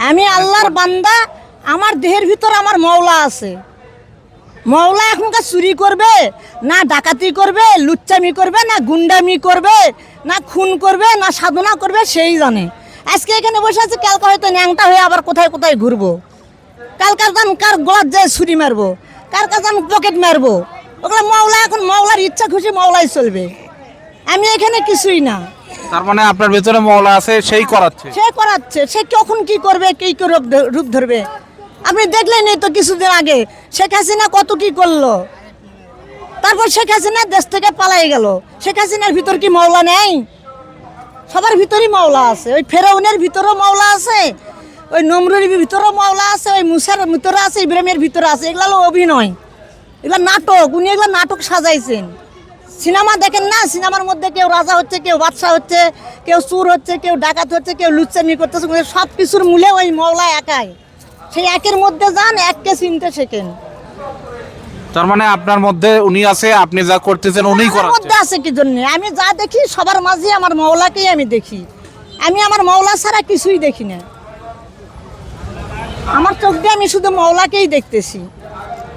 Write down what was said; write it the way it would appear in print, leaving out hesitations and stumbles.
আমি আল্লাহর বান্দা, আমার দেহের ভিতর আমার মওলা আছে। মওলা এখনকার চুরি করবে না ডাকাতি করবে, লুচ্চামি করবে না গুন্ডামি করবে, না খুন করবে না সাধনা করবে, সেই জানে। আজকে এখানে বসে আছে, কালকে হয়তো ন্যাংটা হয়ে আবার কোথায় কোথায় ঘুরবো। কালকার দাম কার গলার যায় ছুরি মারবো, কার কাছে আমি পকেট মারবো। ওগুলো মওলা, এখন মওলার ইচ্ছা খুশি মওলাই চলবে। আমি এখানে কিছুই না। তার মানে আপনার ভেতরে মওলা আছে, সেই করাচ্ছে। সে করাচ্ছে, সে কখন কি করবে, কি করে রূপ ধরবে। আপনি দেখলেন এই তো কিছুদিন আগে শেখ হাসিনা কত কি করলো, তারপর শেখ হাসিনা দেশ থেকে পালাই গেল। শেখ হাসিনার ভিতর কি মওলা নেই? সবার ভিতরই মওলা আছে। ওই ফেরাউনের ভিতরেও মওলা আছে, ওই নমরুর ভিতরেও মওলা আছে, ওই মুসার ভিতরে আছে, ইব্রাহিমের ভিতরে আছে। এগুলো হলো অভিনয়, এগুলো নাটক। উনি এগুলো নাটক সাজাইছেন। সিনেমা দেখেন না, সিনেমার মধ্যে কেউ রাজা হচ্ছে, কেউ বাদশাহ হচ্ছে, কেউ চুর হচ্ছে, কেউ ডাকাত হচ্ছে, কেউ লুচ্চামি করতেছে। সব কিছুর মূলে ওই মওলা একাই। সেই একের মধ্যে যান, এককে চিনতে শেখেন। তার মানে আপনার মধ্যে উনি আছে, আপনি যা করতেছেন উনিই আমার করাচ্ছে। মধ্যে আছে কি জন্য? আমি যা দেখি সবার মাঝে আমার মওলাকেই আমি দেখি। আমি আমার মওলা ছাড়া কিছুই দেখি না। আমার চোখ দিয়ে আমি শুধু মওলাকেই দেখতেছি।